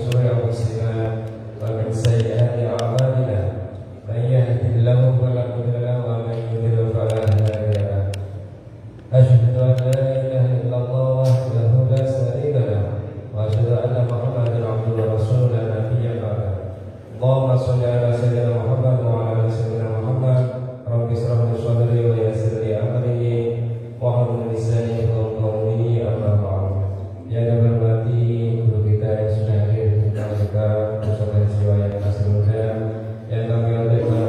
شرور أنفسنا ومن سيئات أعمالنا من يهده الله فلا مضل له ومن يضلل فلا هادي له أشهد أن لا إله إلا الله وحده لا شريك له وأشهد أن محمدا عبده ورسوله نبيا بعده اللهم صل على سيدنا محمد وعلى آل سيدنا محمد رب اشرح لي صدري ويسر لي أمري واحلل لساني يفقهوا قولي أما بعد. Yang dihormati guru kita yang sudah hadir dan juga bersama jiwa yang masih muda, yang kami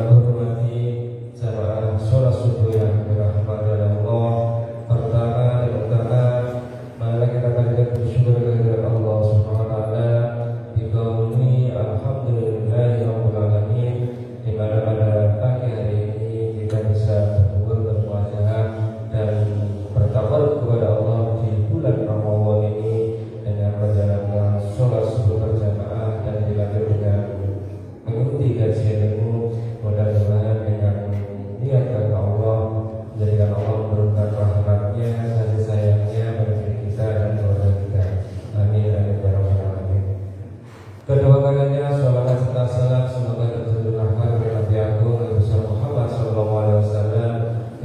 hormati jamaah sholat subuh yang dirahmati oleh Allah. Pertama dan utama, mari kita panjatkan bersyukur kepada Allah Subhanahu wa taala dikauni alhamdulillahirabbil alamin, di mana pada pagi hari ini kita bisa berkumpul bermuajah dan bertawakal kepada Allah di bulan Ramadan ini dengan menjalankan sholat subuh berjamaah dan dilanjut dengan mengikuti kajian ilmu. Mudah-mudahan dengan niat karena Allah, menjadikan Allah memberikan rahmatnya, kasih sayangnya pada diri kita dan keluarga kita. Amin amin ya rabbal alamin. Kedua kalinya sholawat serta salam semoga tercurahkan kepada Nabi Agung Nabi Muhammad SAW.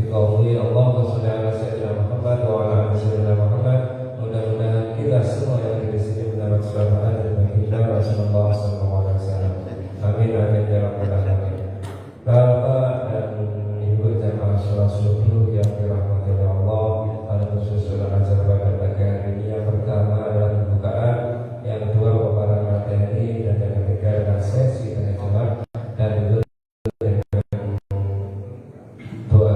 Dikauli Allahumma sholli ala sayyidina Muhammad wa ala ali sayyidina Muhammad. Mudah-mudahan kita semua yang ada di sini mendapat selamat dari baginda Rasulullah SAW. Amin amin ya rabbal alamin. Bapak dan Ibu jamaah sholat subuh yang dirahmati oleh Allah, pada khusus sholat asar pada pagi hari ini, yang pertama adalah pembukaan, yang kedua pemaparan materi, dan yang ketiga adalah sesi tanya jawab dan itu doa.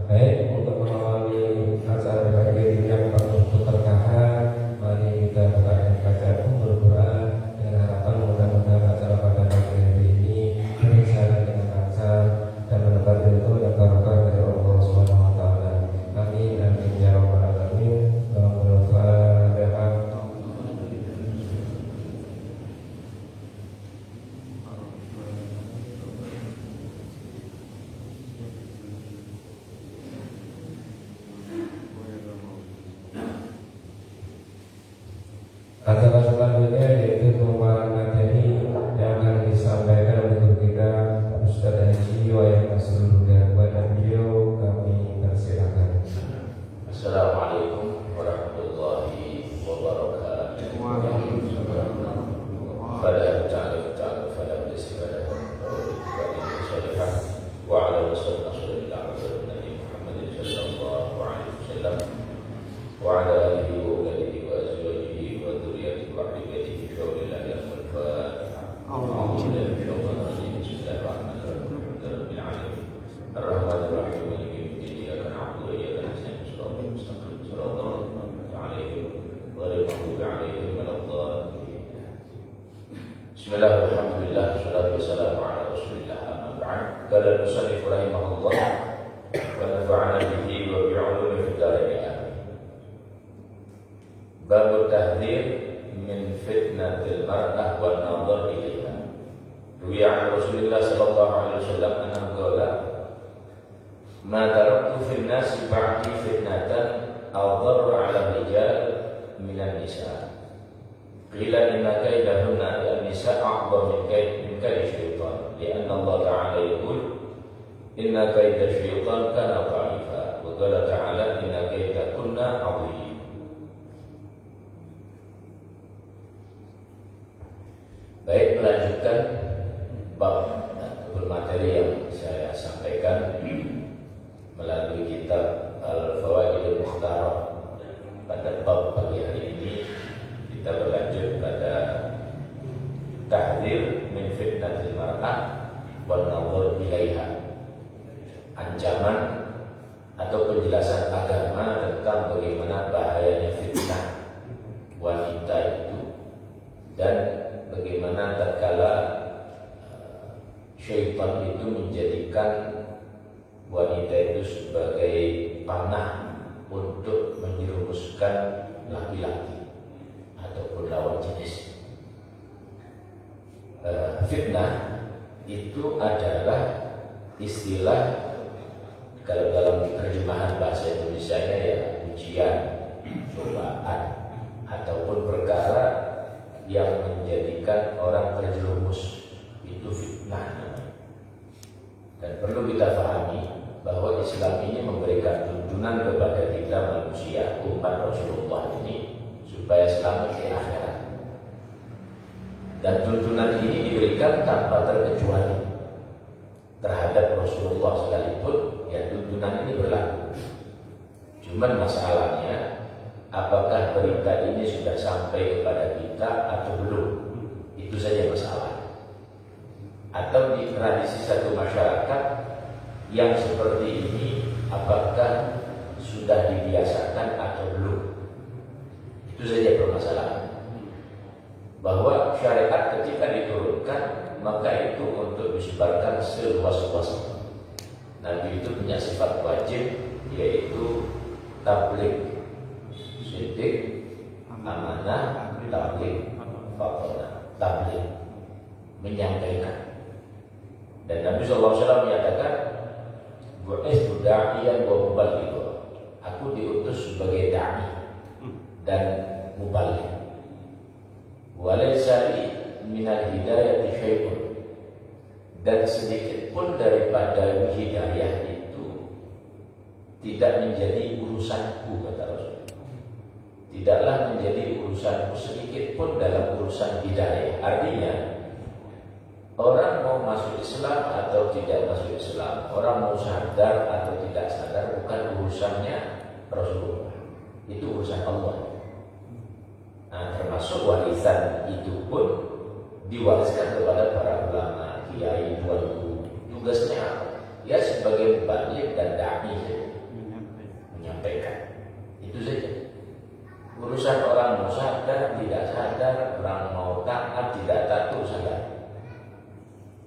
Baik, untuk mengawali acara pagi ini yang penuh keberkahan, mari kita buka dengan bacaan Ummul Quran dengan harapan mudah-mudahan acara pada pagi hari ini berjalan dengan lancar dan mendapat ridho dan barokah dari Allah Subhanahu wa taala. Amin amin ya rabbal alamin. Al-Fatihah. Acara selanjutnya yaitu pemaparan materi yang akan disampaikan oleh guru kita Ustaz Haji Wayan Nasrul Huda. Kepada beliau kami persilakan. Assalamualaikum warahmatullahi wabarakatuh. Pada ta'ala pada bismillah wa ala sallallahu alaihi Muhammad sallallahu alaihi wasallam wa ala alihi wa alihi wa azwajihi wa dzurriyyatihi wa ahibatihi fi awlillahi al-Fatihah. A'udzu billahi rabbil alamin. Ar-Rahmanir Rahim. Maliki yawmiddin. Iyyaka na'budu wa iyyaka nasta'in. Shiratal mustaqim. Shiratal ladzina an'amta 'alaihim ghairil maghdubi 'alaihim waladdallin. Bismillah, alhamdulillah, wassalatu wassalamu ala rasulillah, amma ba'd. Qala al-musannif rahimahullah wa nafa'ana bihi wa bi'ulumi fid dharain. Bab tahdhir min fitnatil mar'ah wan nadhar ilaiha. Ruwiya an Rasulillah sallallahu alaihi wasallam annahu qala ma taraktu fil nasi ba'di fitnatan aw dharra 'ala rijal minan nisa. Qila inna kaidahunna an-nisa a'dhamu min kaidi syaitan, li'anna Allah ta'ala yaqul inna kaida syaitan kana dha'ifa, wa qala ta'ala inna kaidakunna 'azim. Baik, melanjutkan bab materi yang saya sampaikan melalui kitab Al-Fawaidul Mukhtarah. Pada bab pagi hari ini kita berlanjut pada tahdzir min fitnatil mar'ah wan nadhar ilaiha. Ancaman atau penjelasan agama tentang bagaimana bahayanya fitnah wanita itu dan bagaimana tatkala syaitan itu menjadikan wanita itu sebagai panah untuk menjerumuskan laki-laki ataupun lawan jenis. Fitnah itu adalah istilah, kalau dalam terjemahan bahasa Indonesianya ya, ujian, cobaan ataupun perkara yang menjadikan orang terjerumus, itu fitnah. Dan perlu kita pahami bahwa Islam ini memberikan tuntunan kepada kita manusia, umat Rasulullah ini, supaya selamat di akhirat. Dan tuntunan ini diberikan tanpa terkecuali terhadap Rasulullah sekalipun, ya tuntunan ini berlaku. Cuman masalahnya, apakah berita ini sudah sampai kepada kita atau belum? Itu saja masalah. Atau di tradisi satu masyarakat yang seperti ini, apakah sudah dibiasakan atau belum? Itu saja permasalahan. Bahwa syariat ketika diturunkan, maka itu untuk disebarkan seluas-luasnya. Nabi itu punya sifat wajib, yaitu tabligh, siddiq, amanah, tabligh, faqona, tabligh, menyampaikan. Dan Nabi SAW menyatakan, bu'itsu da'iyan wa muballighan. Aku diutus sebagai da'i dan muballigh. Walaysa li minal hidayati syai'un. Dan sedikit pun daripada hidayah itu tidak menjadi urusanku, kata Rasul. Tidaklah menjadi urusanku sedikit pun dalam urusan hidayah. Artinya, orang mau masuk Islam atau tidak masuk Islam, orang mau sadar atau tidak sadar, bukan urusannya Rasulullah. Itu urusan Allah. Nah, termasuk warisan itu pun diwariskan kepada para ulama, kiai, tuan-guru. Tugasnya apa? Ya sebagai mubaligh dan dai, menyampaikan. Itu saja. Urusan orang mau sadar, tidak sadar, orang mau taat, tidak taat, urusan lain.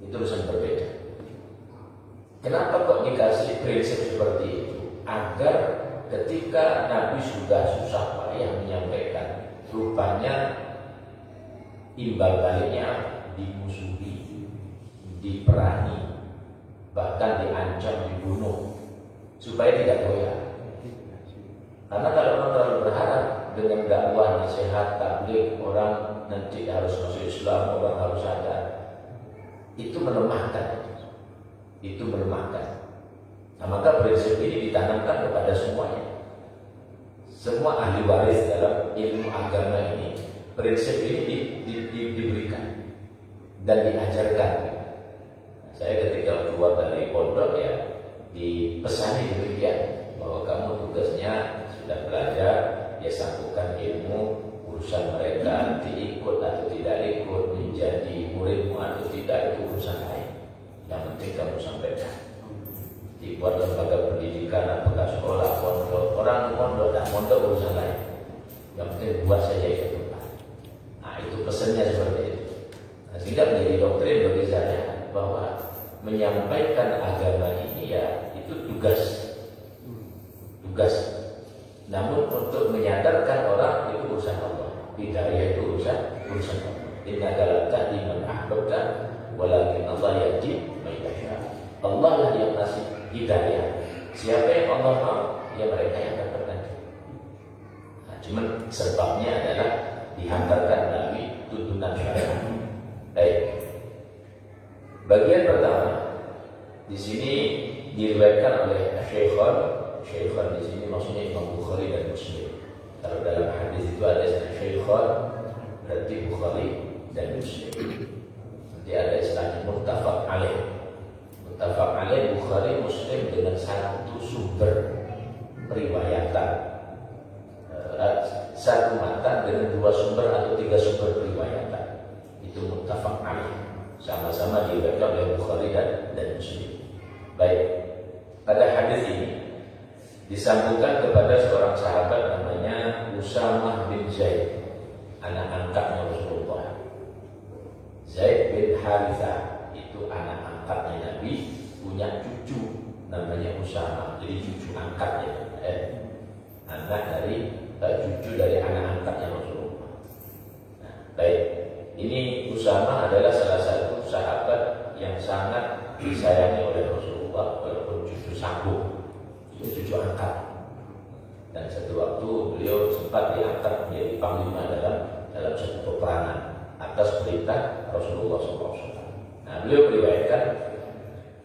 Itu urusan berbeda. Kenapa kok dikasih prinsip seperti itu? Agar ketika Nabi sudah susah payah menyampaikan, rupanya imbal baliknya dimusuhi, diperangi, bahkan diancam, dibunuh, supaya tidak goyah. Karena kalau orang terlalu berharap dengan dakwah, nasihat, tabligh, orang nanti harus masuk Islam, orang harus sadar, itu melemahkan. Itu melemahkan. Nah, maka prinsip ini ditanamkan kepada semuanya. Semua ahli waris dalam ilmu agama ini, prinsip ini diberikan dan diajarkan. Saya ketika keluar dari pondok ya dipesani demikian, bahwa kamu tugasnya sudah belajar, ya sambungkan ilmu, urusan mereka nanti ikut atau tidak ikut, menjadi muridmu atau tidak, itu urusan lain. Yang penting kamu sampaikan. Dibuat lembaga pendidikan, apakah sekolah, pondok, orang pondok dan pondok urusan lain. Yang penting buat saja itu tempat. Nah, itu pesannya seperti itu. Nah, sehingga menjadi doktrin bagi saya bahwa menyampaikan agama ini ya itu tugas. Namun untuk menyadarkan orang itu urusan Allah. Hidayah itu urusan Allah. Inna la tahdi man ahbabta walakin Allah yahdi man yasha. Allah lah yang kasih hidayah. Siapa yang Allah mau, ya mereka yang dapat nanti. Nah, cuman sebabnya adalah dihantarkan Nabi tuntunan syariat. Baik. Bagian pertama di sini diriwayatkan oleh Syekhon di sini maksudnya Imam Bukhari dan Muslim. Kalau dalam hadis itu ada Syekhon, berarti Bukhari dan Muslim. Nanti ada istilahnya muttafaq alaih. Muttafaq alaih Bukhari Muslim dengan satu sumber periwayatan, satu matan dengan dua sumber atau tiga sumber periwayatan. Itu muttafaq alaih. Sama-sama diriwayatkan oleh Bukhari dan Muslim. Baik. Pada hadis ini disambungkan kepada seorang sahabat namanya Usamah bin Zaid, anak angkatnya Rasulullah. Zaid bin Harithah itu anak angkatnya Nabi, punya cucu namanya Usamah, jadi cucu angkatnya, anak dari cucu dari anak angkatnya Rasulullah. Nah, baik, ini Usamah adalah salah satu sahabat yang sangat disayangi oleh Rasulullah, walaupun cucu sambung. Itu cucu angkat. Dan satu waktu beliau sempat diangkat menjadi panglima dalam dalam satu peperangan atas perintah Rasulullah SAW. Nah, beliau meriwayatkan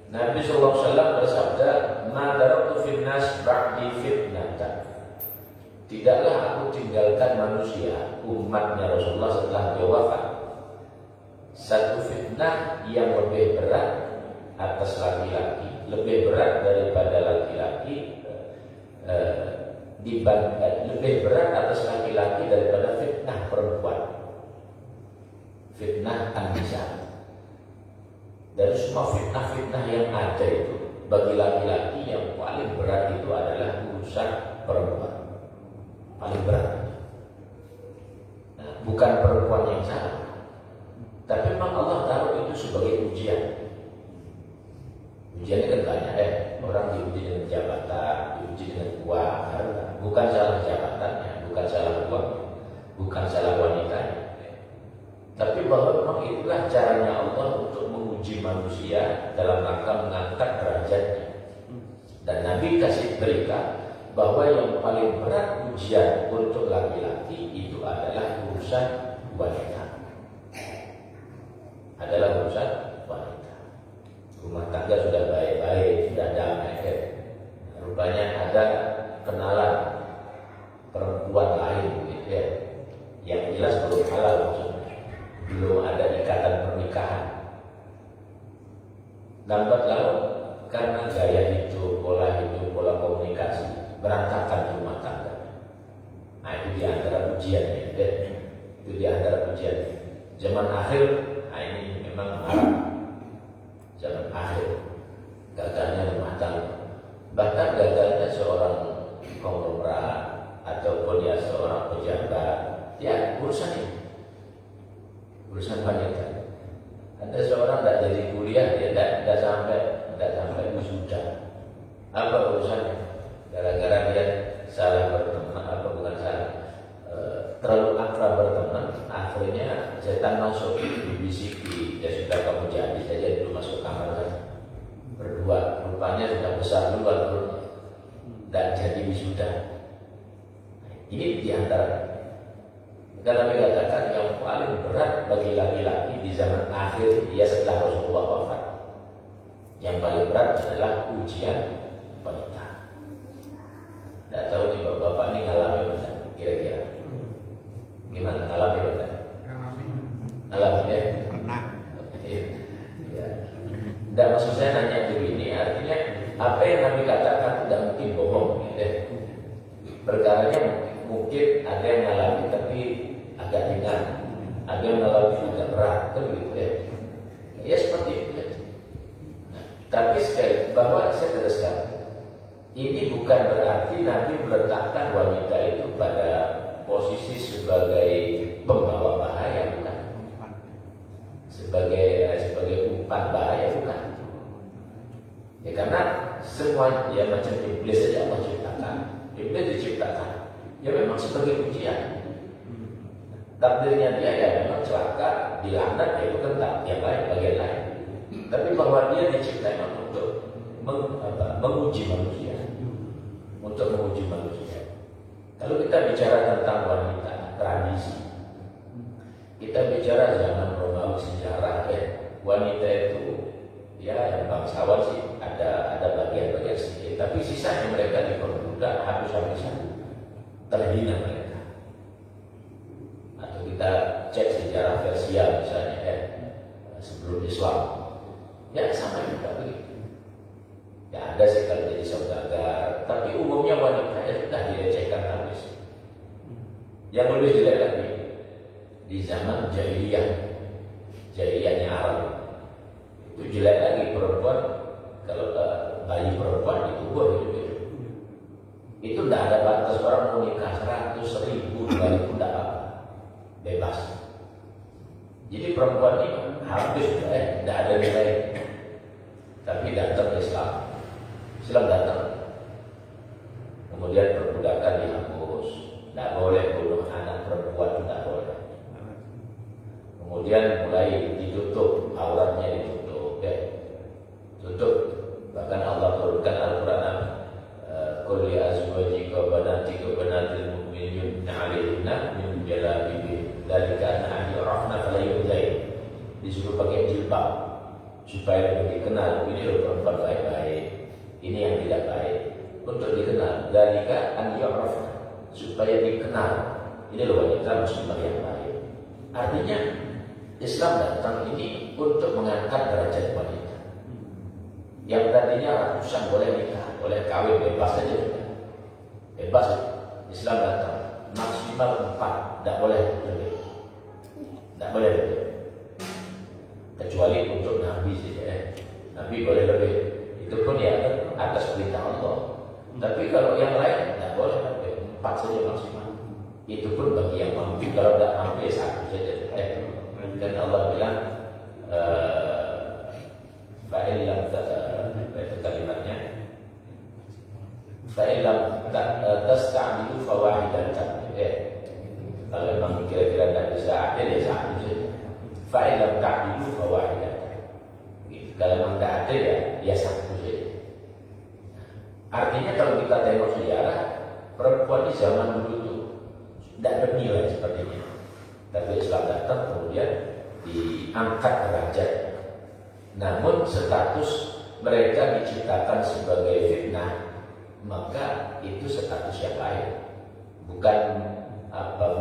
Nabi SAW bersabda, "Ma taraktu fil nas ba'di fitnatan." Tidaklah aku tinggalkan manusia, umatnya Rasulullah setelah beliau wafat, satu fitnah yang lebih berat atas laki-laki, lebih berat daripada laki-laki, lebih berat atas laki-laki daripada fitnah perempuan, fitnah an-nisa. Dari semua fitnah-fitnah yang ada itu, bagi laki-laki yang paling berat itu adalah urusan perempuan, paling berat. Nah, bukan perempuan yang salah, tapi memang Allah taruh itu sebagai ujian. Ujiannya kan banyak, orang diuji dengan jabatan, diuji dengan uang, harta. Bukan salah jabatannya, bukan salah uang, bukan salah wanitanya. Tapi bahwa memang itulah caranya Allah untuk menguji manusia dalam rangka mengangkat derajatnya. Dan Nabi kasih berita bahwa yang paling berat ujian untuk laki-laki itu adalah urusan wanita. Adalah urusan wanita. Rumah tangga sudah baik-baik, sudah damai. Rupanya ada kenalan perempuan lain, gitu ya, yang jelas belum halal maksudnya, belum ada ikatan pernikahan. Lambat laun karena gaya hidup, pola komunikasi, berantakan rumah tangga. Nah, itu di antara ujiannya, itu di antara ujian. Zaman akhir, nah ini memang marah. Zaman akhir, gagalnya rumah tangga, bahkan gagalnya seorang konglomerat ataupun ya seorang pejabat, ya urusan ini, urusan wanita. Ada seorang tidak jadi kuliah, dia tidak sampai wisuda. Apa urusannya? Gara-gara dia salah berteman, bukan salah, terlalu akrab berteman, akhirnya setan masuk, dibisiki, ya sudah kamu jadi saja dulu, masuk kamar saja. Berdua, rupanya sudah besar duluan, tidak jadi wisuda. Ini diantara. Dalam dikatakan yang paling berat bagi laki-laki di zaman akhir, ya setelah Rasulullah wafat, yang paling berat adalah ujian wanita. Tidak tahu nih bapak-bapak ini ngalami mana? Kira-kira gimana ngalami mana? Ngalami ya? Pernah. Ya. Tidak, maksud saya nanya begini, artinya apa yang Nabi katakan tidak mungkin bohong, gitu. Perkaranya mungkin ada yang ngalami tapi agak ringan, ada yang ngalami agak berat, kan begitu ya? Ya seperti itu. Nah, tapi sekali bahwa saya teruskan, ini bukan berarti Nabi meletakkan wanita itu pada posisi sebagai pembawa bahaya, bukan? Sebagai umpan bahaya, bukan? Ya karena semua ya macam iblis saja Allah ciptakan. Iblis diciptakan ya memang sebagai ujian. Takdirnya dia ya memang celaka, dilaknat, ya itu kan yang lain, bagian lain. Tapi bahwa dia diciptakan untuk menguji manusia, untuk menguji manusia. Kalau kita bicara tentang wanita, tradisi, kita bicara zaman Romawi sejarah, ya wanita itu ya yang bangsawan sih ada bagian-bagian sedikit, tapi sisanya mereka diperbudak habis-habisan, terhina mereka. Atau kita cek sejarah Persia misalnya, sebelum Islam, ya sama juga begitu. Ya ada sih kalau jadi saudagar, tapi umumnya wanita ya sudah dilecehkan habis. Yang lebih jelek lagi di zaman jahiliyahnya Arab, itu jelek lagi perempuan. Kalau bayi perempuan dikubur gitu. Itu tidak ada batas, orang mau nikah 100.000, 2.000 tidak apa, bebas. Jadi perempuan ini habis, tidak ada nilai. Tapi datang Islam datang, kemudian perbudakan dihapus, tidak boleh bunuh anak perempuan, tidak boleh. Kemudian mulai ditutup, auratnya tutup. Bahkan Allah turunkan Al-Quran, qul li azwajika wa banatika wa banatil mu'minina 'alayhinna min jalabibi, dari disuruh pakai jilbab supaya lebih dikenal, ini loh perempuan baik-baik, ini yang tidak baik, untuk dikenal. Dzalika an yu'raf, supaya dikenal, ini loh wanita muslimah yang baik. Artinya Islam datang ini untuk mengangkat derajat wanita. Yang tadinya ratusan boleh nikah, boleh kawin, bebas saja sudah. Bebas. Islam datang maksimal 4, tidak boleh lebih. Tidak boleh lebih. Kecuali untuk Nabi saja. Nabi boleh lebih. Itu pun ya atas perintah Allah. Tapi kalau yang lain tidak boleh lebih. 4 saja maksimal. Itu pun bagi yang mampu. Kalau tidak mampu ya 1 saja. Dan Allah bilang fa'ilam itu kalimatnya fa'ilam tasta'bidu fawahidatan. Kalau memang kira-kira tidak bisa adil ya 1 saja. Fa'ilam ta'bidu fawahidatan. Kalau memang tidak adil ya 1 saja. Artinya kalau kita tengok sejarah, perempuan di zaman dulu itu tidak bernilai sepertinya. Tapi Islam datang kemudian diangkat derajat. Namun status mereka diciptakan sebagai fitnah, maka itu status yang lain, bukan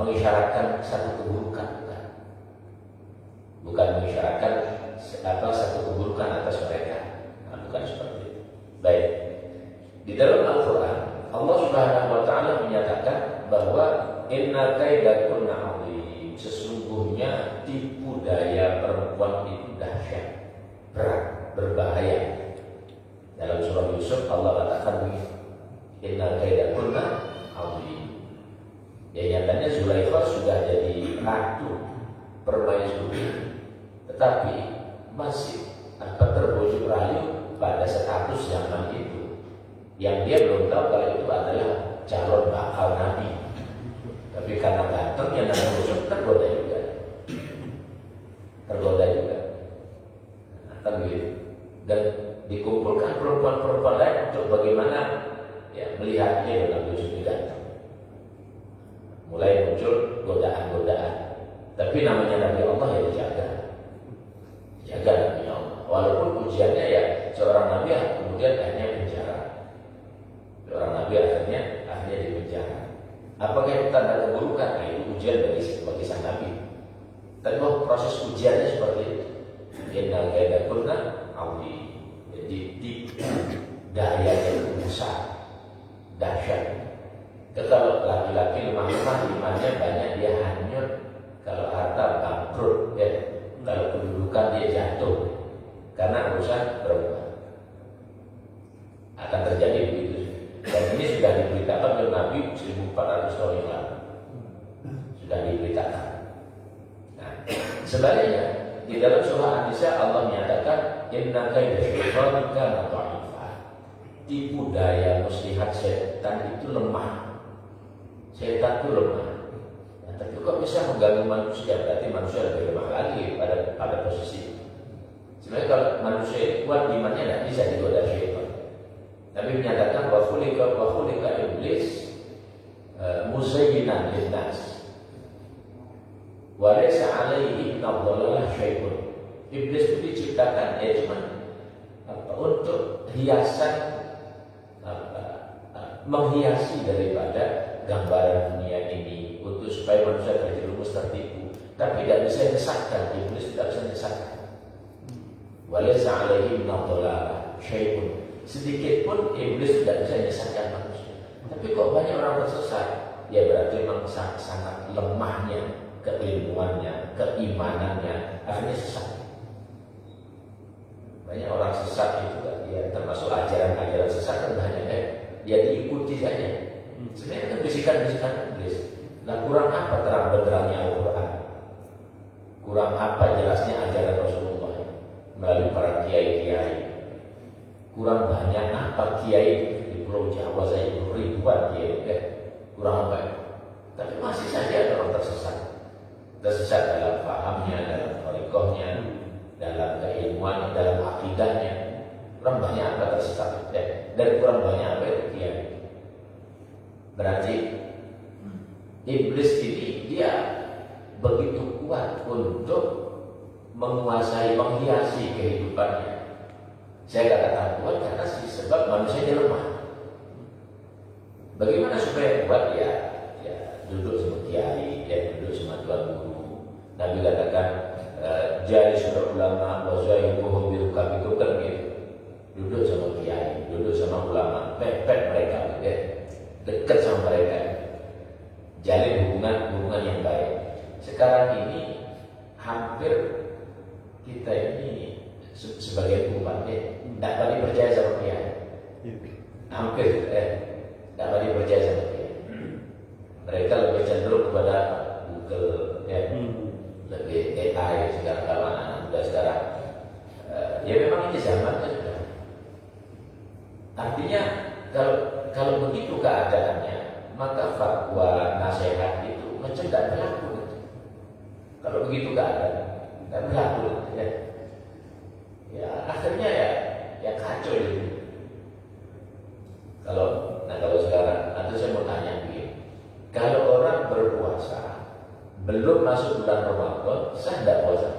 mengisyaratkan satu keburukan, bukan mengisyaratkan satu keburukan atas mereka, bukan seperti itu. Baik, di dalam Al-Quran Allah Subhanahu Wa Taala menyatakan bahwa inna kaidakunna 'adzim, sesungguhnya tipu daya perempuan itu dahsyat, berat, berbahaya. Dalam surah Yusuf Allah katakan begini, inna kaidakunna 'adzim. Ya nyatanya Zulaikha sudah jadi ratu permaisuri, tetapi masih terbujuk rayu pada status zaman itu, yang dia belum tahu kalau itu adalah calon bakal nabi. Tapi karena gantengnya Nabi Yusuf tergoda juga. Nah, begitu. Dan dikumpulkan perempuan-perempuan lain untuk bagaimana ya melihatnya Nabi Yusuf ganteng. Mulai muncul godaan-godaan. Tapi namanya Nabi Allah ya dijaga. Jaga Nabi Allah. Walaupun ujiannya ya seorang Nabi kemudian akhirnya penjara. Seorang Nabi akhirnya di penjara. Apakah itu tanda keburukan? Nah, itu ujian bagi sang Nabi. Tapi proses ujiannya seperti itu. Inna kaidakunna 'adzim. Jadi daya yang besar, dahsyat. Kalau laki-laki lemah-lemah, imannya banyak, dia hanyut. Kalau harta bangkrut, ya. Kalau kedudukan dia jatuh karena urusan perempuan. Akan terjadi begitu. Dan ini sudah diberitakan oleh Nabi 1400 tahun yang lalu. Sudah diberitakan. Nah, sebaliknya di dalam surah An-Nisa Allah menyatakan inna kaida syaitani kana dha'ifa. Tipu daya muslihat setan itu lemah. Setan itu lemah. Nah, tapi kok bisa mengganggu manusia? Berarti manusia lebih lemah lagi pada posisi itu. Sebenarnya kalau manusia kuat imannya tidak bisa digoda syaitan. Nabi menyatakan wa khulika iblis muzayyinan linnas wa laysa 'alaihi nadhalalah syai'un. Iblis itu diciptakan cuma untuk hiasan, menghiasi daripada gambaran dunia ini, untuk supaya manusia terjerumus tertipu. Tapi tidak bisa menyesatkan. Iblis tidak bisa menyesatkan. Wa laysa 'alaihi nadhalalah syai'un. Sedikit pun iblis tidak bisa menyesatkan manusia. Tapi kok banyak orang tersesat? Ya berarti memang sangat lemahnya keilmuannya, keimanannya, akhirnya sesat. Banyak orang sesat itu kan, ya termasuk ajaran-ajaran sesat kan banyak ya. Dia diikuti saja. Sebenarnya kan bisikan-bisikan iblis. Nah, kurang apa terang benderangnya Al-Quran? Kurang apa jelasnya ajaran Rasulullah melalui para kiai-kiai? Kurang banyak apa kiai di Pulau Jawa saya itu ribuan kiai, kurang apa? Tapi masih saja ada orang tersesat dalam pahamnya, dalam thariqahnya, dalam keilmuan, dalam akidahnya. Kurang banyak apa tersesat, dan kurang banyak apa itu kiai. Berarti iblis ini dia begitu kuat untuk menguasai, menghiasi kehidupannya. Saya katakan kuat karena sebab manusia lemah. Bagaimana supaya kuat? Ya duduk sama kiai, ya duduk sama tuan guru. Nabi katakan jari sudah ulama, wazahibuhu birukab, itu kan gitu. Duduk sama kiai, duduk sama ulama, pepet mereka, ya. Dekat sama mereka, jalin hubungan yang baik. Sekarang ini hampir kita ini sebagai umat tidak lagi percaya sama kiai. Hampir tidak lagi percaya sama kiai. Mereka lebih cenderung kepada Google, ya, lebih AI sekarang kalau anak muda sekarang. Ya memang ini zamannya sudah. Artinya kalau begitu keadaannya, maka fatwa nasihat itu macam tidak berlaku. Kalau begitu keadaan tidak berlaku, ya akhirnya ya kacau itu. Kalau sekarang, nanti saya mau tanya begini, kalau orang berpuasa belum masuk bulan Ramadan, sah tidak puasa?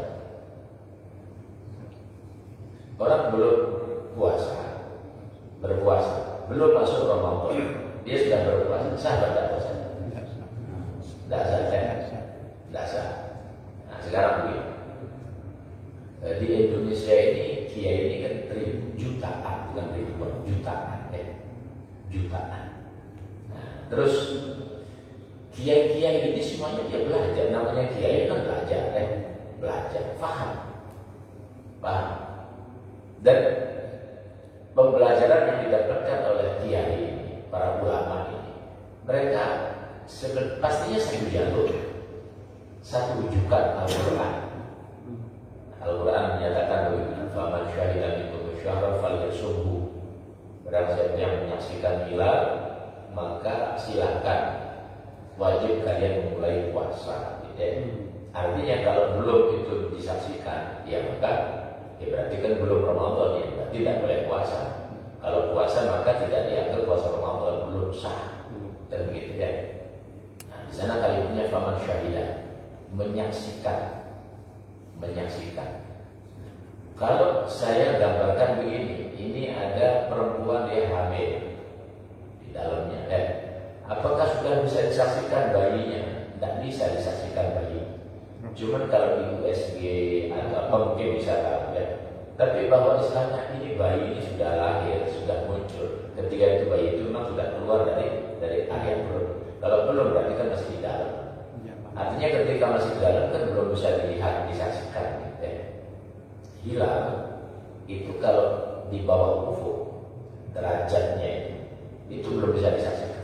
Orang belum berpuasa, belum masuk Ramadan, dia sudah berpuasa, sah tidak puasa? Tidak sah, tidak sah. Nah sekarang begini, di Indonesia ini kiai ini kan jutaan, bukan ribuan, jutaan. Nah, terus kiai-kiai ini semuanya dia belajar, namanya kiai kan belajar, paham. Dan pembelajaran yang didapatkan oleh kiai ini, para ulama ini, mereka pastinya satu jalur, satu rujukan Al-Quran. Al-Quran menyatakan begitu, faman syahida minkum syahra falyasumhu. Barang siapa yang menyaksikan hilal, maka silakan, wajib kalian memulai puasa. Artinya kalau belum itu disaksikan, ya maka berarti kan belum Ramadan, ya berarti tidak boleh puasa. Kalau puasa maka tidak dianggap puasa Ramadan, belum sah. Dan begitu ya. Nah, di sana kalimatnya faman syahida, menyaksikan. Kalau saya gambarkan begini, ini ada perempuan dia hamil di dalamnya, apakah sudah bisa disaksikan bayinya? Tidak bisa disaksikan bayi. Cuman kalau di USG atau apa mungkin bisa tahu, ya. Tapi bahwa istilahnya ini bayi ini sudah lahir, sudah muncul. Ketika itu bayi itu memang sudah keluar dari area perut. Kalau belum berarti kan masih di dalam. Artinya ketika masih di dalam kan belum bisa dilihat, disaksikan. Hilal itu kalau di bawah ufuk derajatnya itu belum bisa disaksikan,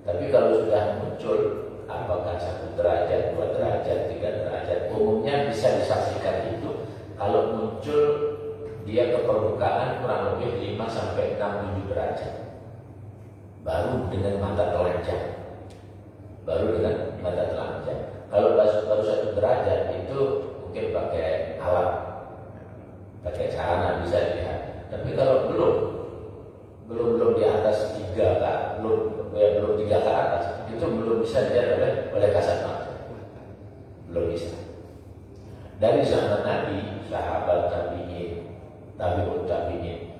Tapi kalau sudah muncul, apakah 1 derajat, 2 derajat, 3 derajat, umumnya bisa disaksikan itu kalau muncul dia ke permukaan kurang lebih 5 sampai 6, 7 derajat, baru dengan mata telanjang. Kalau baru 1 derajat itu mungkin pakai alat, pakai celana bisa dilihat. Tapi kalau belum di atas 3 kan, belum 3 ke atas, itu belum bisa dilihat oleh kasat mata, belum bisa. Dari zaman Nabi, sahabat, tabi'ut tabi'in,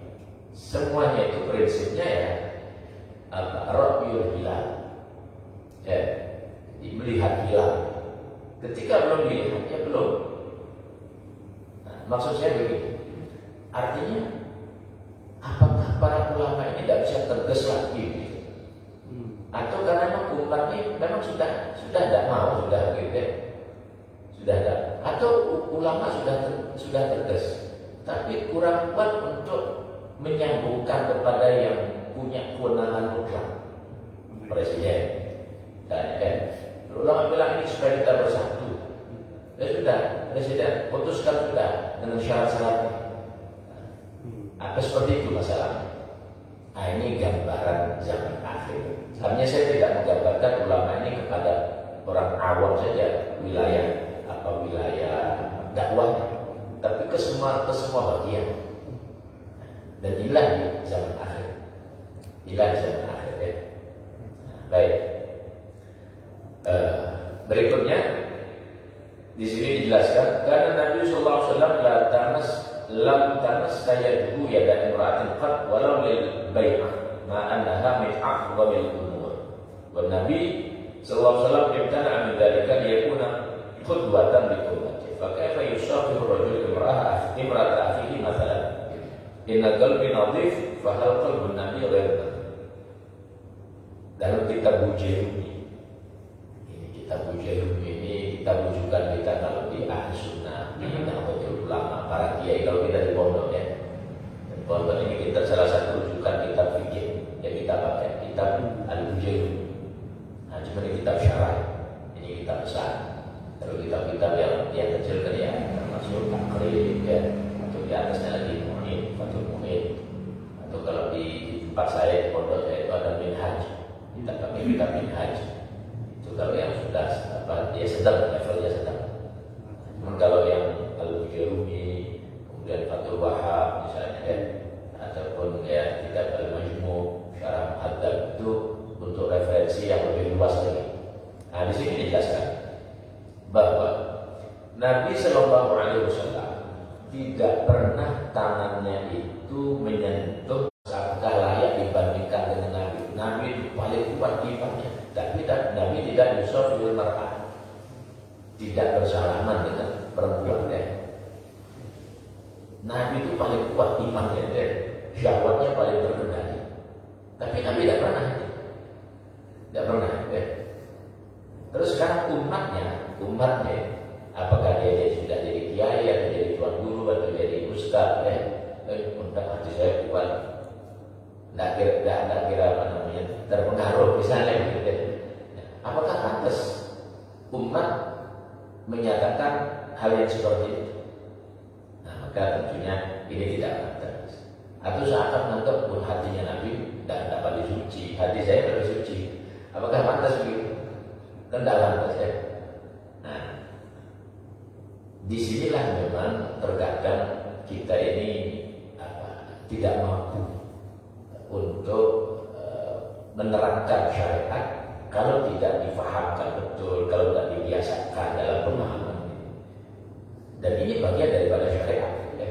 semuanya itu prinsipnya ra'yul hilal, melihat hilal. Ketika belum dilihat, ya belum. Nah, maksud saya begini, artinya apakah para ulama ini tidak bisa tegas lagi? Atau karena umat ini memang sudah tidak mau, sudah tidak. Atau ulama sudah tegas, tapi kurang kuat untuk menyambungkan kepada yang punya kewenangan mutlak, presiden. Ulama bilang ini supaya kita bersatu. Ya sudah, presiden putuskan sudah dengan syarat-syaratnya. Apa seperti itu masalahnya? Nah, ini gambaran zaman akhir. Artinya saya tidak menggambarkan ulama ini kepada orang awam saja, wilayah dakwahnya, tapi ke semua bagian. Dan inilah di zaman akhir. Baik. Berikutnya di sini dijelaskan karena Nabi sallallahu alaihi wasallam lam tamas yaduhu yada imra'atin qad walau lil bai'ah ma annaha min aqdamil umur. Wa Nabi sallallahu alaihi wasallam imtana'a min dzalika liyakuna qudwatan li ummati. Fa kaifa yusafiru rajul imra'ata akhihi mathalan. Inna qalbi nadhif fa hal qalbun nabi ghairu. Dalam kitab Bujairumi, ini kitab Bujairumi ini kita rujukan kita kalau di ahli sunnah, di Nahdlatul Ulama, para kiai kalau kita di pondok ya. Di pondok ini kita salah satu rujukan kitab fikih yang kita pakai kitab Al-Bujairumi. Nah, cuma ini kitab syarah, ini kitab besar. Kalau kitab-kitab yang kecil kan ya termasuk takrib ya, atau di atasnya lagi Mu'in, Fathul Mu'in, atau kalau di tempat saya di pondok saya itu ada Minhaj. Kita pakai kitab Minhaj. Itu kalau yang sudah dia sedang levelnya sedang. Namun kalau yang Al-Bujairumi, kemudian Fathul Wahhab misalnya ya, ataupun ya kitab Al-Majmu', Syarah Muhadzab itu untuk referensi yang lebih luas lagi. Nah, di sini dijelaskan bahwa Nabi Shallallahu Alaihi Wasallam tidak pernah tangannya itu menyentuh sangka layak dibandingkan dengan Nabi. Nabi itu paling kuat imannya, tapi Nabi tidak yusafil mar'ah, tidak bersalaman dengan perempuan ya. Nabi itu paling kuat imannya ya, syahwatnya paling terkendali. Tapi Nabi tidak pernah ya. Terus sekarang umatnya, apakah dia sudah jadi kiai atau jadi tuan guru atau jadi ustaz ya? Untuk hati saya kuat. Tidak kira apa namanya terpengaruh misalnya gitu. Apakah pantas umat menyatakan hal yang seperti itu? Nah, maka tentunya ini tidak pantas. Atau seakan menganggap hatinya Nabi tidak dapat disuci, hati saya tidak disuci. Apakah pantas begitu? Kan tidak pantas ya. Nah, disinilah memang terkadang kita ini tidak mampu untuk menerapkan syariat kalau tidak difahamkan betul, kalau tidak dibiasakan dalam pemahaman. Dan ini bagian daripada syariat ya.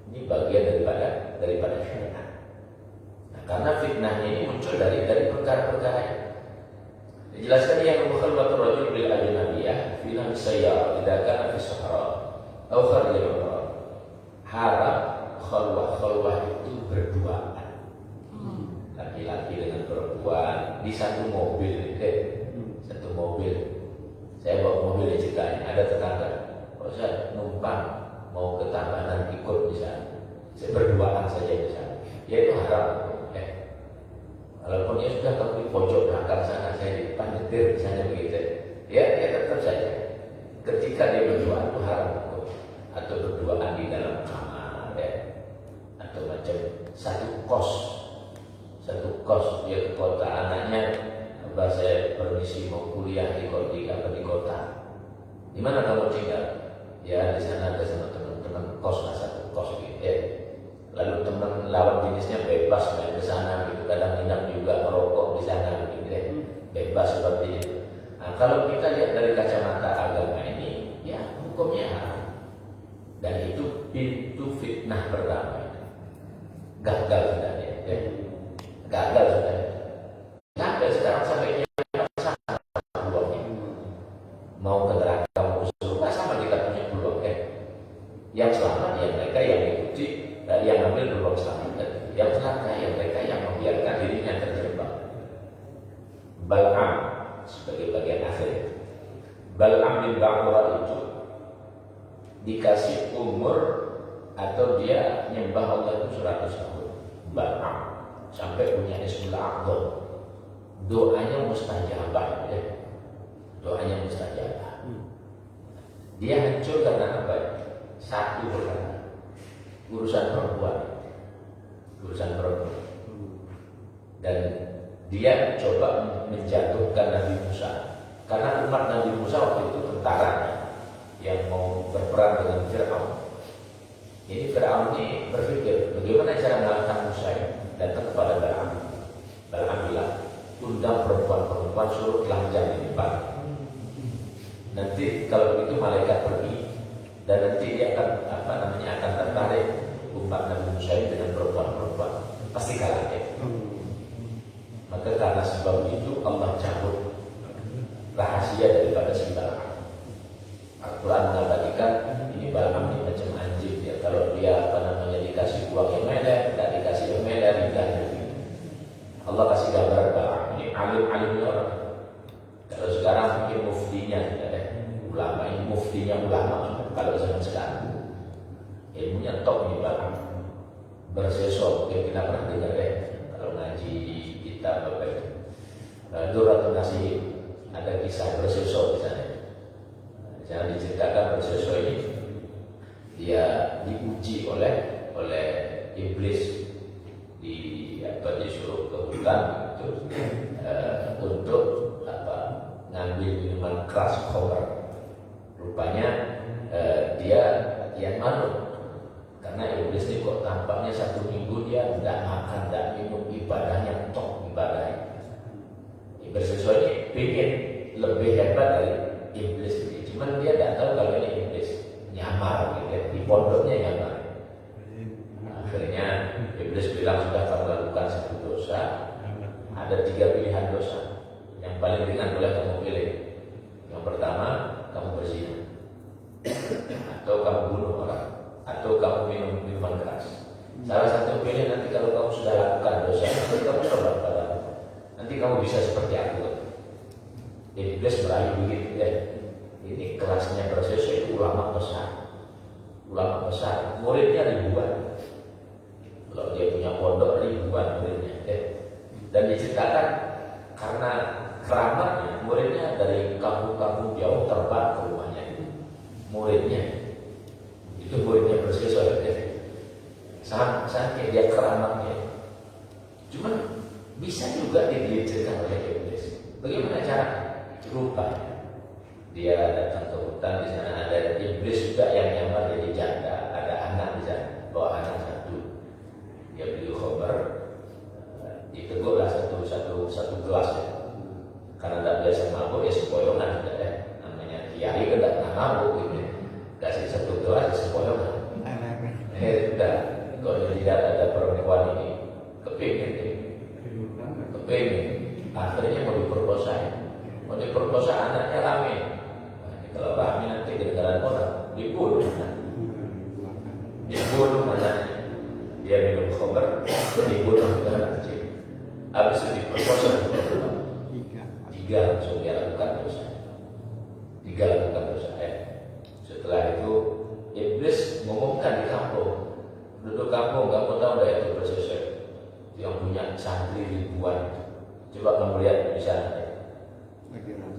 Ini bagian daripada syariat. Nah, karena fitnahnya ini muncul dari perkara-perkara ini. Dijelaskan yang mukhalwatur rajul bil ajnabiyah fi nafsiyya idza kana fi sahara aw kharij haram khalwah itu berduaan. Laki-laki dengan perempuan di satu mobil, satu mobil. Saya bawa mobil di ceritanya, ada tetangga. Kalau saya numpang mau ke Tabanan ikut misalnya, saya berduaan saja misalnya, ya itu haram. Walaupun ya sudah kalau di pojok belakang sana, saya di depan nyetir misalnya begitu, ya tetap saja. Ketika dia berduaan itu haram, atau berduaan di dalam kamar, ya, atau macam satu kos dia ke kota, anaknya saya permisi mau kuliah di kota. Di mana kamu tinggal? Ya di sana ada sama teman-teman kos lah, satu kos gitu ya. Lalu teman lawan jenisnya bebas main ke sana gitu, kadang minum juga merokok di sana gitu ya. Bebas seperti itu. Nah, kalau kita lihat dari kacamata agama ini, ya hukumnya haram. Dan itu pintu fitnah pertama. Gagal sudah ya. Gagal sudah. Sampai sekarang sampai sama peluangnya. Mau ke neraka mau ke surga sama kita punya peluang ya. Yang selamat ya mereka yang mengikuti, yang ambil peluang selamat. Yang celaka ya mereka yang membiarkan dirinya terjebak. Bal'am sebagai bagian akhir. Bal'am bin Ba'ura itu dikasih umur atau dia nyembah Allah itu 100 tahun. Bal'am sampai punya Ismul A'zam. Doanya mustajabah ya. Doanya mustajabah. Dia hancur karena apa? Satu perkara. Urusan perempuan. Dan dia coba menjatuhkan Nabi Musa. Karena umat Nabi Musa waktu itu tentara yang mau berperang dengan Fir'aun. Ini Fir'aun ini berpikir bagaimana cara mengalahkan Musa ya? Datang kepada Bal'am. Bal'am bilang, undang perempuan-perempuan suruh telanjang di depan. Nanti kalau begitu malaikat pergi dan nanti dia akan akan tertarik umat Nabi Musa dengan perempuan-perempuan, pasti kalah dia. Maka karena sebab itu Allah cabut rahasia daripada si Balaam. Al-Quran mengabadikan ini Balaam ini macam anjing ya. Kalau dia dikasih uang yang melebar, tidak dikasih yang melebar, lidahnya gitu. Allah kasih gambar Balaam ini alim-alimnya orang. Kalau sekarang mungkin muftinya ulama, ini muftinya ulama. Kalau zaman sekarang ilmunya top nih Balaam, bersesok mungkin kita pernah dengar kalau ngaji kita Duratul Nasih ada kisah bersesok di sana. Jangan diceritakan bersesok ini dia diuji oleh iblis, disuruh ke hutan untuk ngambil minuman keras khamr. Rupanya dia malu karena iblis ini kok tampaknya 1 minggu dia tidak makan, tidak minum, ibadahnya top ibadahnya. Bersesok ini ingin lebih hebat dari iblis ini, cuman dia tidak tahu kalau ini iblis nyamar gitu ya. Di pondoknya nyamar. Akhirnya iblis bilang sudah kamu lakukan 1 dosa, ada 3 pilihan dosa. Yang paling ringan boleh kamu pilih. Yang pertama, kamu berzina, atau kamu bunuh orang, atau kamu minum minuman keras. Salah satu pilih. Nanti kalau kamu sudah lakukan dosa, nanti kamu tobat pada aku. Nanti kamu bisa seperti aku. Iblis merayu begitu ya. Ini kelasnya bersesok itu ulama besar, muridnya ribuan. Kalau dia punya pondok ribuan muridnya dan diceritakan karena keramatnya, muridnya dari kampung-kampung jauh terbang ke rumahnya. Muridnya bersesok ya. Sampai dia keramatnya. Cuman bisa juga diceritakan oleh iblis. Bagaimana cara? Rupanya dia datang ke hutan, di sana ada iblis juga yang nyamar jadi janda, ada anak di sana, bawa anak 1. Dia beli khamr, ditegurlah satu gelas ya. Karena tidak biasa mabuk ya sepoyongan sudah namanya kiai kan tidak pernah mabuk gitu. Kasih 1 gelas ya sepoyongan. Sudah, kalau tidak ada perempuan ini kepingin, akhirnya mau diperkosa anaknya rame. Kalau rame nanti gara-gara orang dibunuh anaknya. Dia minum khamr, dibunuh anak kecil. Habis itu diperkosa 3 langsung dia lakukan dosa. 3 lakukan dosa Setelah itu iblis mengumumkan di kampung. Penduduk kampung, kamu tahu enggak itu bersesok yang punya santri ribuan. Coba kamu lihat di sana.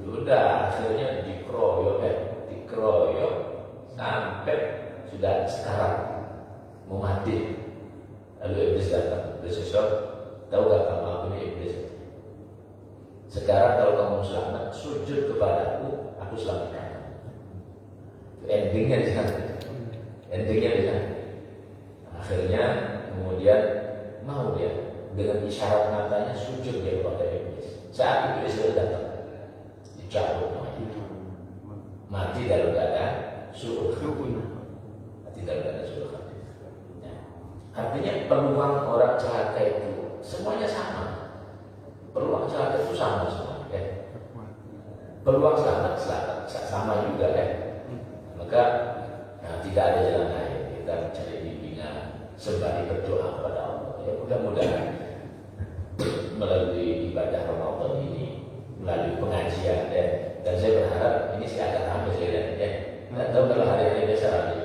Sudah akhirnya dikeroyok sampai sudah sekarang mau mati. Lalu iblis datang, bersesok, tahu gak kamu aku ini iblis? Sekarang kalau kamu selamat, sujud kepadaku, aku selamatkan. Endingnya di sana. Akhirnya kemudian mau dia dengan isyarat matanya sujud dia kepada iblis. Saat itu iblis datang, dicabut mati dalam keadaan suruh. Artinya peluang orang celaka itu semuanya sama. Peluang celaka itu sama semua. Peluang selamat sama juga Maka tidak ada jalan lain. Kita mencari bimbingan sembari berdoa kepada Allah. Ya mudah-mudahan melalui ibadah Ramadan ini, melalui pengajian dan saya berharap ini sih akan ramai saya lihat Tidak tahu kalau hari-hari biasa ramai.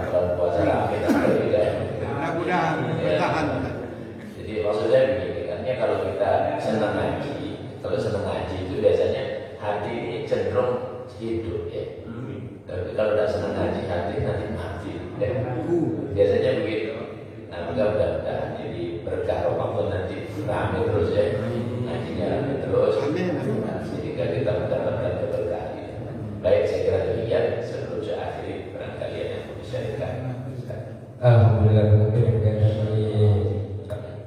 Kalau puasa ramai juga. Mudah-mudahan bertahan. Jadi maksudnya begini kan, kalau kita senang ngaji itu biasanya hati ini cenderung hidup ya. Tapi kalau tidak senang ngaji hati nanti mati. Biasanya begitu. Nah mudah-mudahan jadi berkah Ramadan nanti ramai terus ya. Ngajinya ramai terus. Sehingga kita mendapatkan keberkahan. Baik, saya kira demikian. Sebelum saya akhiri, barangkali yang bisa dikatakan. Alhamdulillah, mungkin kami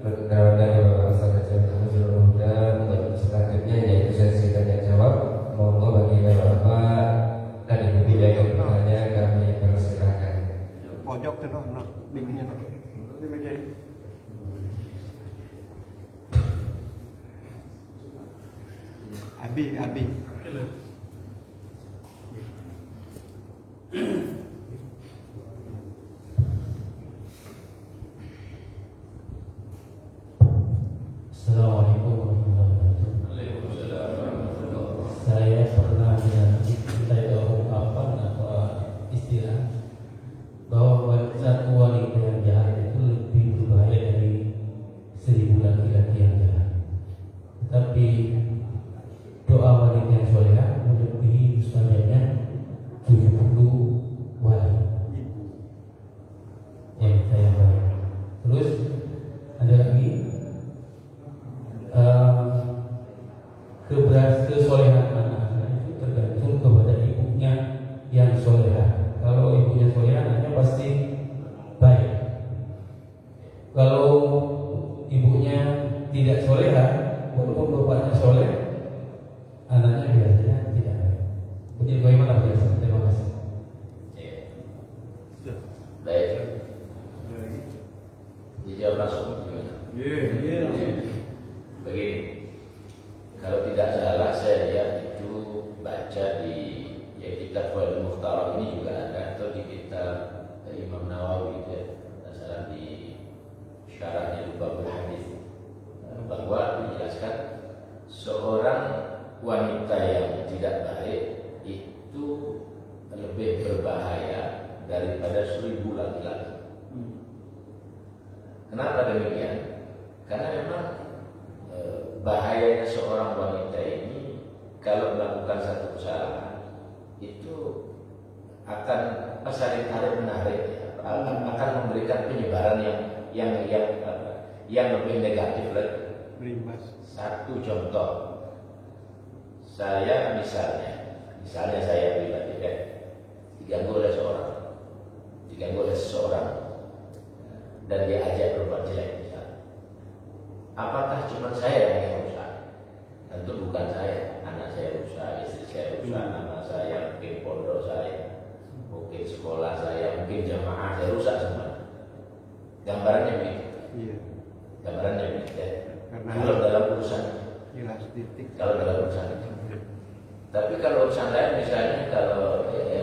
berkenal dari Bapak Ustaz Haji Abdul Huda untuk selanjutnya yaitu sesi tanya jawab. Abi. Assalamualaikum warahmatullahi wabarakatuh. Waalaikumsalam warahmatullahi wabarakatuh. Saya pernah mendengar ungkapan atau istilah bahwa satu wanita yang jahat itu lebih berbahaya dari 1000 laki-laki yang jahat. Tetapi doa wanita yang solehah melebihi mustajabnya 70 wali yang saya baik. Terus ada lagi kesolehan anak itu tergantung kepada ibunya yang solehah. Kalau ibunya solehah, anaknya pasti baik. Kalau ibunya tidak solehah, walaupun bapaknya soleh, anaknya biasanya tidak baik. Jadi bagaimana biasa? Terima kasih. Ya. Baik. Dijawab langsung gimana? Begini, kalau tidak salah saya lihat itu baca di kitab Fathul Mukhtar ini juga ada, atau di kitab Imam Nawawi gitu ya, tidak salah di syarahnya di Babul Hadis, bahwa dijelaskan seorang wanita yang tidak baik itu lebih berbahaya daripada 1000 laki-laki. Kenapa demikian? Karena memang bahayanya seorang wanita ini kalau melakukan satu kesalahan itu akan saling tarik menarik, akan memberikan penyebaran yang lebih negatif lagi. Satu contoh, saya misalnya saya pribadi diganggu oleh seseorang dan dia ajak berbuat jelek. Apakah cuma saya yang rusak? Tentu bukan saya. Anak saya rusak, istri saya rusak, nama saya, mungkin pondok saya, mungkin sekolah saya, mungkin jamaah saya rusak semua. Gambarannya begitu. Iya. Gambarannya begitu ya. Karena Kalau dalam urusan, jelas titik. kalau dalam urusan itu. Tapi kalau urusan lain, misalnya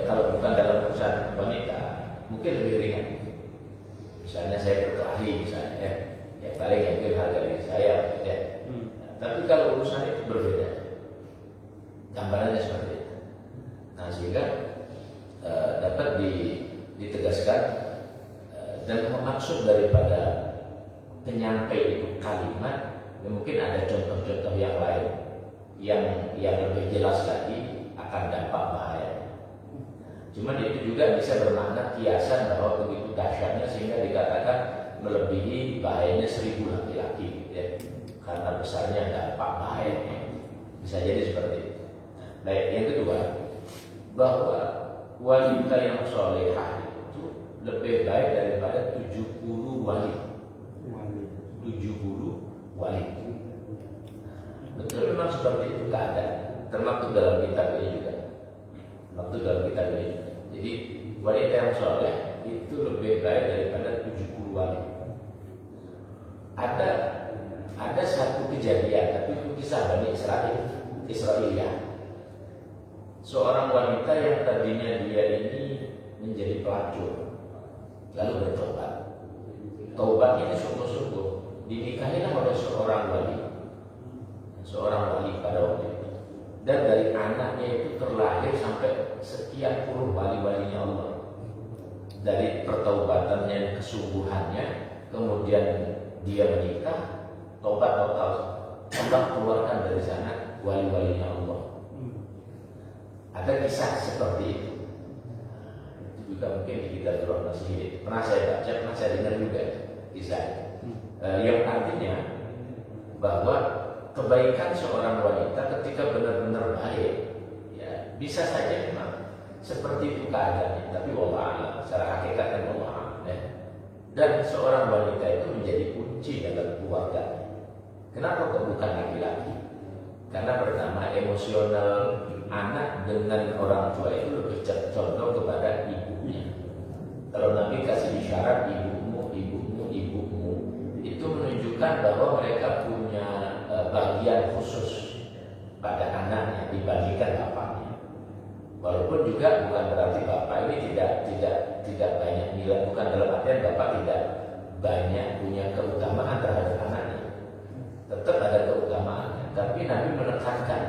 kalau bukan dalam urusan wanita, mungkin lebih ringan. Misalnya saya berkelahi, misalnya ya paling yang mungkin harga diri saya, ya. Tapi kalau urusan itu berbeda, gambarannya seperti itu. Nah sehingga dapat ditegaskan dan maksud daripada penyampai itu kalimat, mungkin ada contoh-contoh yang lain yang lebih jelas lagi akan dampak bahaya. Cuman itu juga bisa bermakna kiasan bahwa begitu dahsyatnya sehingga dikatakan melebihi bahayanya 1000 laki-laki, ya. Karena besarnya dampak bahayanya. Bisa jadi seperti itu. Baik, yang kedua, bahwa wanita yang solehah itu lebih baik daripada 70 wali. 70 wali. Betul, memang seperti itu keadaan. Termaktub dalam kitab ini juga. Termaktub dalam kitab ini. Jadi wanita yang soleh itu lebih baik daripada 70 wali. Ada satu kejadian, tapi itu kisah Bani Israiliyah. Seorang wanita yang tadinya dia ini menjadi pelacur, lalu bertobat. Taubatnya ini sungguh-sungguh, dinikahilah oleh seorang wali pada waktu itu. Dan dari anaknya itu terlahir sampai sekian puluh wali-walinya Allah. Dari pertaubatannya, kesungguhannya, kemudian dia menikah, tobat total, Allah keluarkan dari sana wali-walinya Allah. Ada kisah seperti itu. Itu juga mungkin di kitab Ruh Nasihat. Pernah saya baca, pernah saya dengar juga kisah. Yang artinya bahwa kebaikan seorang wanita ketika benar-benar baik, ya bisa saja memang seperti itu keadaannya. Tapi wallah alam, secara hakikatnya wallah alam. Dan seorang wanita itu menjadi kunci dalam keluarga. Kenapa kok bukan laki-laki? Karena pertama emosional anak dengan orang tua itu lebih condong kepada ibunya. Kalau Nabi kasih isyarat ibumu, itu menunjukkan bahwa mereka punya bagian khusus pada anaknya dibandingkan bapaknya. Walaupun juga bukan berarti bapak ini tidak banyak nilai, bukan dalam artian bapak tidak banyak punya keutamaan terhadap anaknya. Tetap ada keutamaannya, tapi Nabi menekankan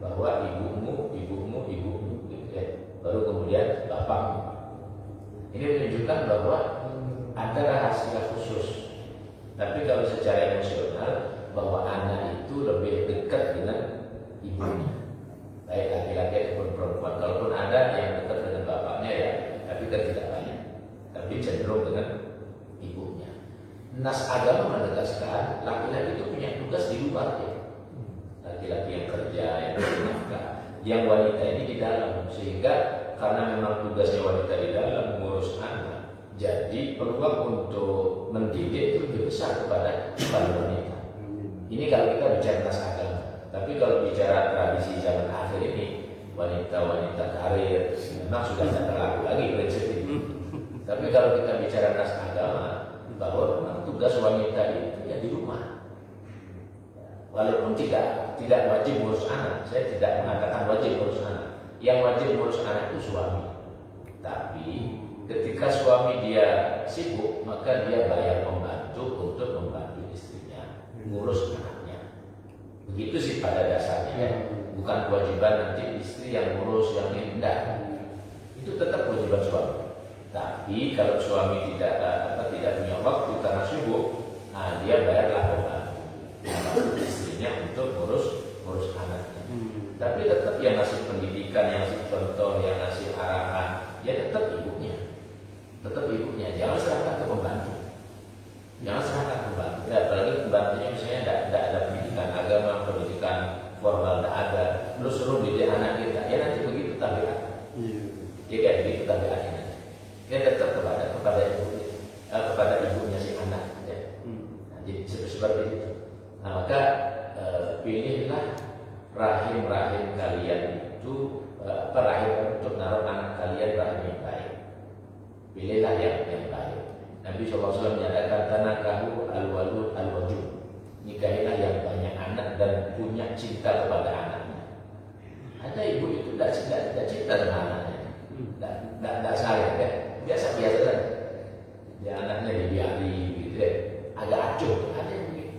bahwa ibumu, gitu ya. Baru kemudian bapakmu. Ini menunjukkan bahwa ada rahasia khusus. Tapi kalau secara emosional, bahwa anak itu lebih dekat dengan ibunya, baik laki-laki ataupun perempuan. Kalaupun ada yang dekat dengan bapaknya ya, tapi kan tidak banyak. Tapi cenderung dengan ibunya. Nas agama menegaskan laki-laki itu punya tugas di luar ya. Laki-laki yang kerja, yang bernafkah, yang wanita ini di dalam. Sehingga karena memang tugasnya wanita di dalam mengurus anak, jadi peluang untuk mendidik itu lebih besar kepada wanita. Ini kalau kita bicara nas agama. Tapi kalau bicara tradisi zaman akhir ini, wanita-wanita karir memang sudah tidak terlalu lagi prinsip itu. Tapi kalau kita bicara nas agama, bahwa memang tugas wanita itu ya di rumah. Walaupun tidak wajib ngurus anak, saya tidak mengatakan wajib ngurus anak. Yang wajib ngurus anak itu suami. Tapi ketika suami dia sibuk, maka dia bayar pembantu untuk membantu istrinya ngurus anaknya. Begitu sih pada dasarnya. Bukan kewajiban nanti istri yang ngurus yang ini, enggak. Itu tetap kewajiban suami. Tapi kalau suami tidak punya waktu karena sibuk, nah dia bayarlah pembantu istrinya untuk ngurus anaknya. Tapi tetap yang ngasih pendidikan, yang ngasih contoh, yang ngasih arahan, ya tetap ibunya. Tetap ibunya. Jangan serahkan ke pembantu. Jangan serahkan ke pembantu. Ya, apalagi pembantunya misalnya tidak ada pendidikan agama, pendidikan formal tidak ada. Lu suruh didik anak kita, ya nanti begitu tabiat. Ya kayak begitu tabiatnya nanti. Ya tetap kepada ibunya si anak. Ya. Nah, jadi seperti itu. Nah, maka pilihlah rahim kalian itu rahim untuk naruh anak kalian rahim yang baik. Pilihlah yang baik. Nabi SAW menyatakan tanakahu al-walud al-wajud. Nikahilah yang banyak anak dan punya cinta kepada anaknya. Ada ibu itu tidak cinta sama anaknya, tidak sayang kan? Biasa kan? Ya anaknya dibiari gitu ya. Agak acuh, ada yang begitu.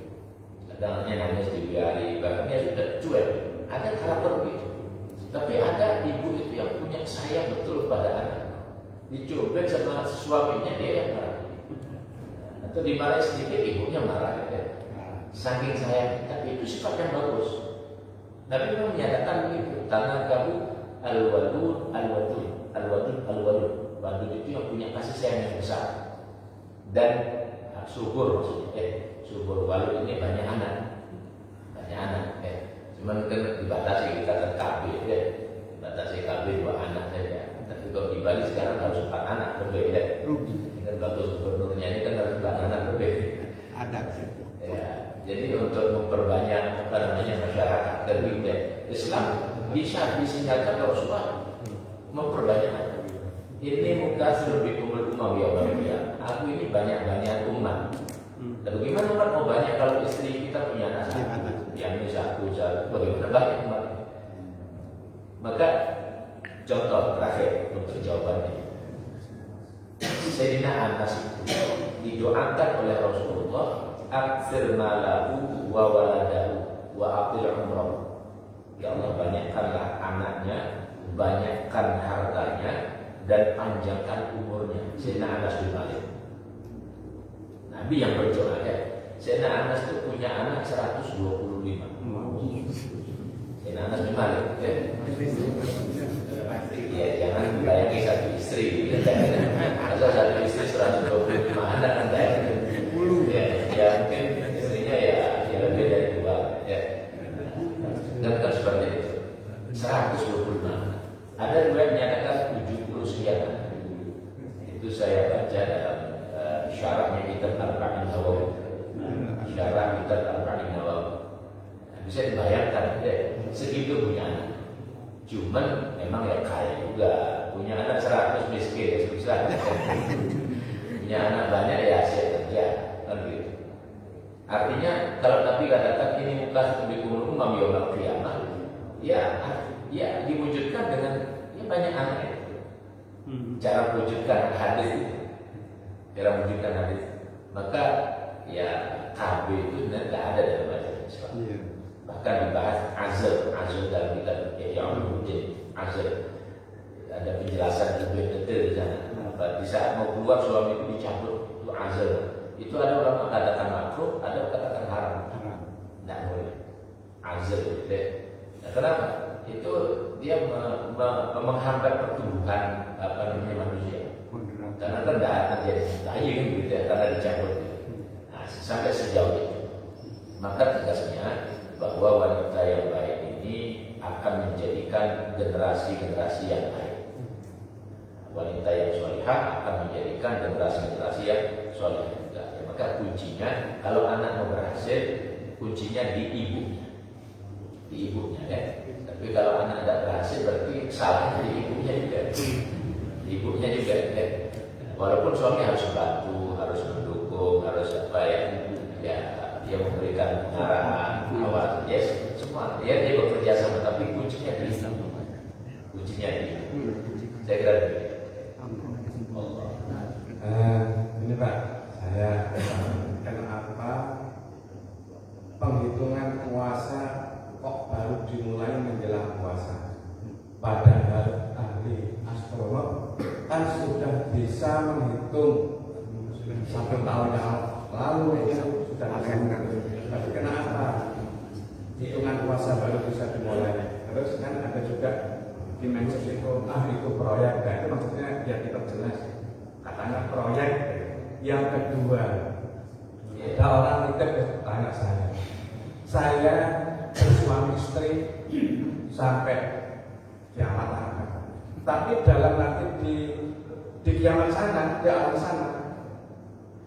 Anaknya nangis dibiari, bahkan dia sudah cuek. Ada karakter begitu. Tapi ada ibu itu yang punya sayang betul pada anak. Dicubit sama suaminya dia yang marah. Atau dimarahi sedikit ibunya marah ya. Saking sayang, tapi itu sifat yang bagus. Nabi memang menyatakan begitu. Tanah kamu al-wadud al-wadud al-wadud al-wadud. Wadud itu yang punya kasih sayang yang besar. Dan subur maksudnya. Subur walud ini banyak anak. Cuman kan dibatasi kita kan KB ya. Dibatasi KB 2 anak saja. Tapi kalau di Bali sekarang harus 4 anak lebih ya. Kan bagus gubernurnya ini kan harus 4 anak lebih. Ada. Ya, jadi untuk memperbanyak masyarakat terlibat Islam bisa disinyakan Rasulullah memperbanyak anak. Ini muka lebih kumpul ya. Aku ini banyak umat. Lalu gimana umat mau banyak kalau istri kita punya anak satu, yang ini satu, bagaimana banyak umat? Maka contoh terakhir untuk jawabannya, Sayyidina Anas itu didoakan oleh Rasulullah, aktsir malahu wa waladahu wa atil umrahu. Ya Allah, banyakkanlah anaknya, banyakkan hartanya, dan panjangkan umurnya. Sayyidina Anas bin Malik, Nabi yang berdoa ya. Sayyidina Anas itu punya anak 125. Sayyidina Anas bin Malik ya. Ya jangan bayangi satu istri. Masa satu istri 125 anak kan ya mungkin istrinya ya lebih dari 2 ya. Dan seperti itu. 125. Ada riwayat menyatakan 70 sekian. Itu saya baca dalam syarahnya kitab Arba'in Nawawi. Syarah kitab Arba'in Nawawi. Bisa dibayangkan segitu punya anak. Cuman memang ya kaya juga. Punya anak 100 miskin ya susah. Punya anak banyak ya hasil kerja kan gitu. Artinya kalau Nabi katakan ini muka seperti umum yaumil qiyamah, ya diwujudkan dengan banyak anak. Cara wujudkan hadis itu, maka ya KB itu tidak ada dalam ajaran Islam. Bahkan dibahas azal dalam kitab Ulumuddin, azal ada penjelasan lebih detail di sana. Di saat mau keluar suami itu dicabut, itu azal. Itu ada ulama katakan makruh, ada katakan haram. Tidak boleh azal itu. Nah, kenapa? Itu dia menghambat pertumbuhan manusia. Karena kan tidak akan jadi bayi kan gitu ya, karena dicabut. Nah, sampai sejauh itu, maka tegasnya bahwa wanita yang baik ini akan menjadikan generasi-generasi yang baik. Wanita yang sholihah akan menjadikan generasi-generasi yang sholihah juga. Ya, maka kuncinya kalau anak mau berhasil, kuncinya di ibunya ya. Tapi kalau anak tidak berhasil berarti salah di ibunya juga ya. Walaupun suami harus bantu, harus mendukung, harus dia memberikan pengarahan awal, semua dia bekerja sama, tapi kuncinya di saya kira Allah. Ini Pak, saya kenapa penghitungan puasa kok baru dimulai menjelang puasa? Padahal ahli astronom kan sudah bisa menghitung satu tahun yang lalu itu sudah akan. Tapi kenapa hitungan puasa baru bisa dimulai? Terus kan ada juga dimensi itu, itu proyek, dan itu maksudnya ya kita jelas katanya proyek. Yang kedua, ada orang titip tanya saya bersuami istri sampai kiamat akhir. Tapi dalam nanti di kiamat sana, di alam sana,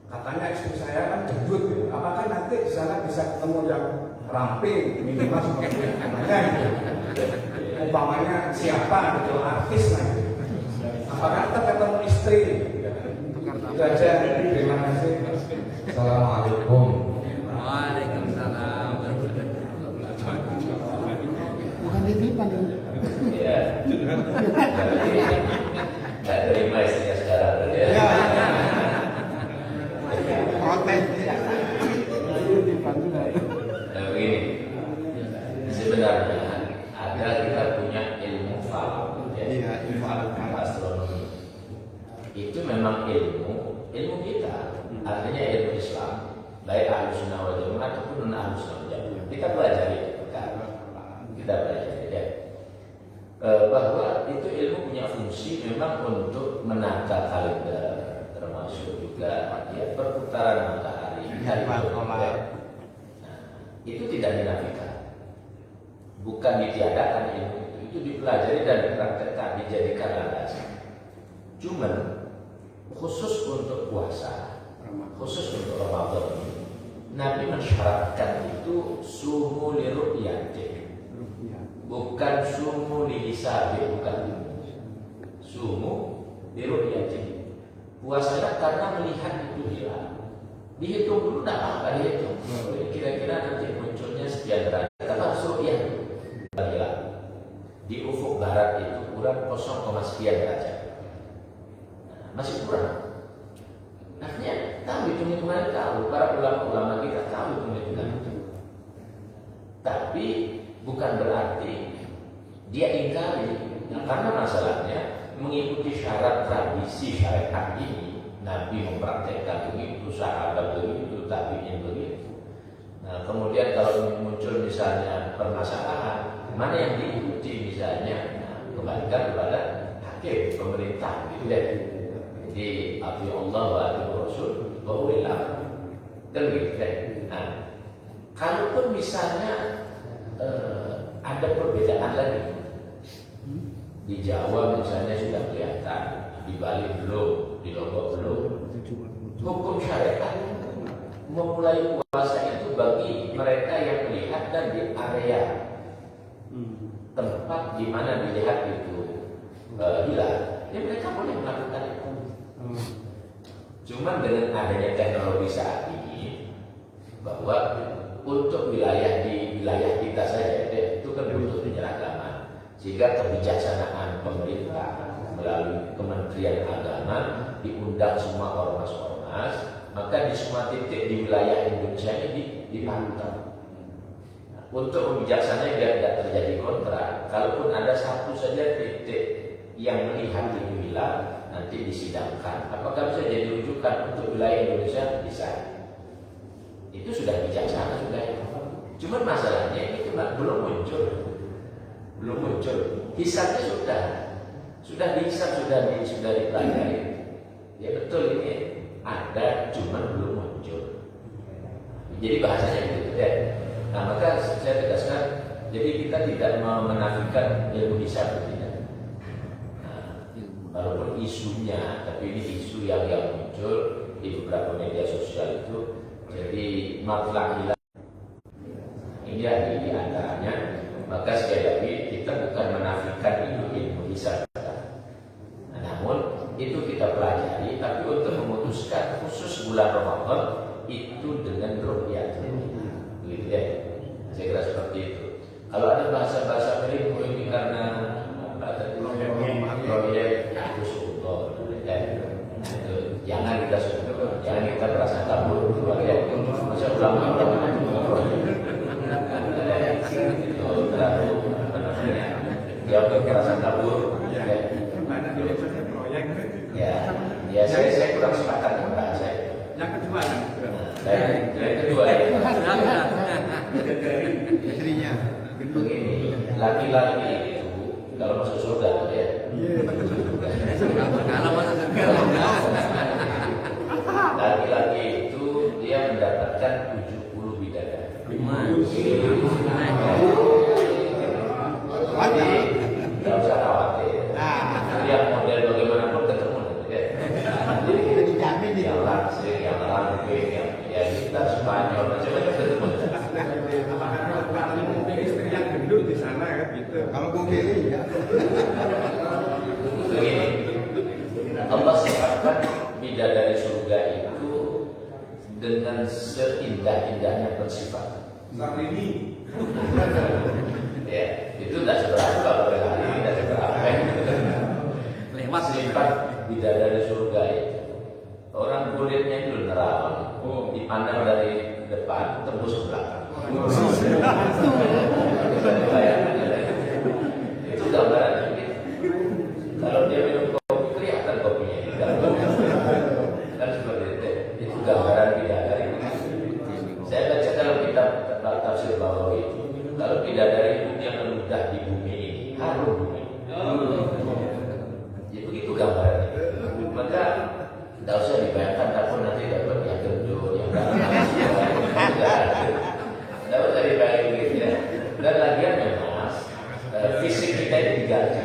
katanya istri saya kan gendut gitu. Apakah nanti di sana bisa ketemu yang ramping minimal seperti namanya gitu? Umpamanya siapa gitu, artis lah gitu. Apakah kita ketemu istri? Itu aja. Terima kasih. Assalamualaikum. Waalaikumsalam. Bukan titipan ini. Ya. Nggak terima istrinya sekarang. Ya. Konten. Nah, begini. Sebenarnya ada kita punya ilmu falak, ilmu astronomi. Itu memang ilmu kita, artinya ilmu Islam, baik Ahlussunnah wal Jamaah ataupun non Ahlussunnah wal Jamaah. Kita belajar itu bahwa itu ilmu punya fungsi memang untuk menata kalender, termasuk juga perputaran matahari. Itu tidak dinafikan, bukan ditiadakan ilmu itu dipelajari dan dipraktekkan, dijadikan landasan. Cuman khusus untuk puasa, khusus untuk Ramadan, Nabi mensyaratkan itu sumu li ru'yati, bukan sumu li hisabi, bukan sumu li ru'yati. Puasanya karena melihat itu hilal. Dihitung dulu, tidak apa-apa dihitung. Kira-kira nanti munculnya sekian derajat. Kita harus ru'yah hilal. Di ufuk barat itu kurang 0, sekian derajat. Masih kurang. Artinya tahu hitung-hitungan, tahu para ulama-ulama kita tahu hitung-hitungan itu. Tapi bukan berarti dia ingkari. Karena masalahnya mengikuti syarat tradisi syariat ini, Nabi mempraktekkan begitu, sahabat begitu, tabi'in begitu. Nah, kemudian kalau muncul misalnya permasalahan, mana yang diikuti misalnya, kembalikan kepada hakim, pemerintah, gitu deh. Jadi Abi Allah wa Abi Rasul wa ulil amr. Dan begitu deh. Nah, kalaupun misalnya ada perbedaan lagi, di Jawa misalnya sudah kelihatan, di Bali belum, di Lombok belum. Hukum syariat memulai puasa itu bagi mereka yang melihat dan di area tempat di mana dilihat itu hilal, ya mereka boleh melakukan itu. Cuman dengan adanya teknologi saat ini, bahwa untuk wilayah di wilayah kita saja itu kan butuh penjelasan. Agama, sehingga kebijaksanaan pemerintah melalui Kementerian Agama diundang semua ormas-ormas, maka di semua titik di wilayah Indonesia ini dipantau. Untuk bijaksana biar tidak terjadi kontra, kalaupun ada satu saja titik yang melihat ini hilang, nanti disidangkan. Apakah bisa jadi rujukan untuk wilayah Indonesia? Bisa. Itu sudah bijaksana sudah. Cuman masalahnya itu belum muncul. Hisabnya sudah dihisab, sudah dipelajari. Ya betul ini ada, cuman belum muncul. Jadi bahasanya begitu ya. Nah maka saya tegaskan, jadi kita tidak menafikan ilmu hisab tidak. Nah, walaupun isunya, tapi ini isu yang muncul di beberapa media sosial itu. Jadi matlak hilang ini ada di antaranya. Maka sekali lagi kita bukan menafikan ilmu hisab. Nah, namun itu kita pelajari, tapi untuk memutuskan khusus bulan Ramadan itu dengan ru'yat. Begitu ya. Saya kira seperti itu. Kalau ada bahasa-bahasa keliru ini karena proyek Rasulullah, jangan kita sebut, jangan kita merasa kabur. Masa ulama dia merasa kabur. Ya, saya kurang sepakat dengan bahasa itu. Yang kedua, istrinya begini, laki-laki itu kalau masuk surga ya. Laki-laki itu dia mendapatkan 70 bidadari. Tidak usah khawatir. Yang model bagaimanapun ketemu ya. Yang langsing, yang ramping, yang kita Spanyol macam-macam ketemu. istri yang gendut di sana kan gitu. Kalau gue pilih ya. Begini, Allah sifatkan bidadari surga itu dengan seindah-indahnya bersifat. Saat ini Ya, itu tidak seberapa kalau hari ini tidak seberapa. lewat Sifat bidadari surga itu orang kulitnya itu nerawang, dipandang dari depan tembus ke belakang. Itu gambaran ini. Kalau dia minum kopi kelihatan kopinya. Kan seperti itu. Itu gambaran bidadari. Saya baca dalam kitab tafsir Bawawi itu, kalau bidadari itu yang mudah di bumi ini, harum bumi. Ya begitu gambarannya. Maka tidak usah dibayangkan takut nanti dapat yang gendut, yang tidak usah dibayangkan gitu ya. Dan lagian memang fisik kita ini diganti.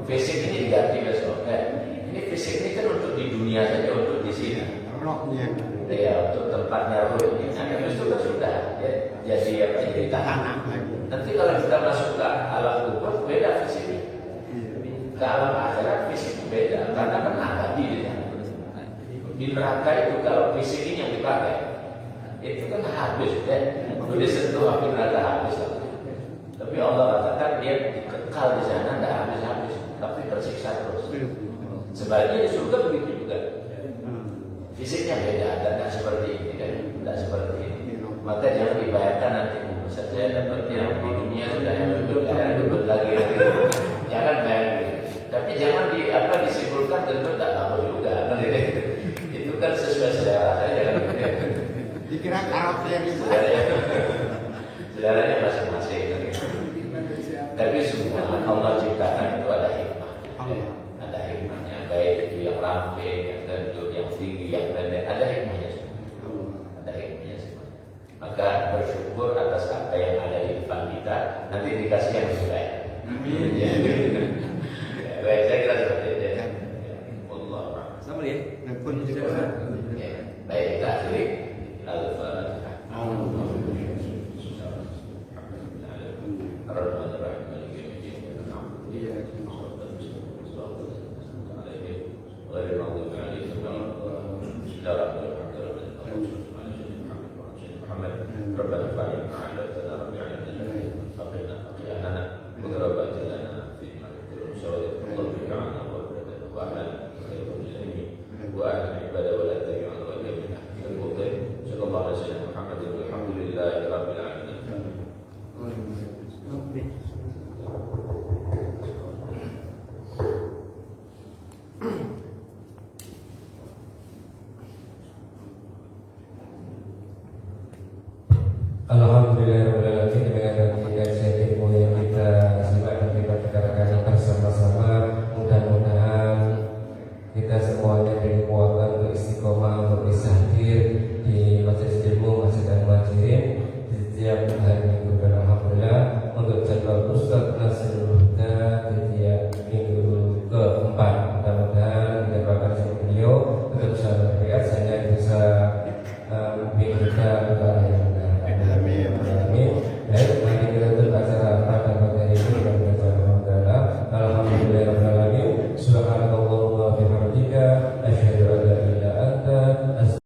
Fisik ini diganti besok. Ini fisik ini kan untuk di dunia saja, untuk di sini. Rohnya. Ya, untuk tempatnya roh ini. Nah, itu sudah ya. Jadi apa? Jadi tahanan. Nanti kalau kita masuk ke alam kubur beda fisiknya. Ke alam akhirat fisik beda, karena kan abadi di sana. Di neraka itu kalau fisik ini yang dipakai, itu kan habis ya. Udah disentuh api neraka habis. Tapi Allah katakan dia dikekal di sana, tidak habis-habis, tapi tersiksa terus. Sebaliknya di surga begitu juga. Fisiknya beda, dan tidak seperti ini kan, tidak seperti ini. Maka jangan dibayangkan nanti saya dapat yang di dunia sudah yang duduk lagi. Jangan bayangkan. Tapi jangan disimpulkan tentu tak lama juga. Itu kan sesuai selera saja kan. Dikira karakter yang Seleranya masing-masing. Tapi semua Allah ciptakan itu ada hikmah. Ada hikmahnya, baik itu yang ramping, yang gendut, yang tinggi, yang pendek, ada hikmahnya semua. Ada hikmahnya semua. Maka bersyukur atas apa yang ada di depan kita, nanti dikasih yang lebih baik. Baik, saya kira seperti itu ya. Allah. sama ya. Baik, kita akhiri. Al-Fatihah. Ar-Rahman Ar-Rahim.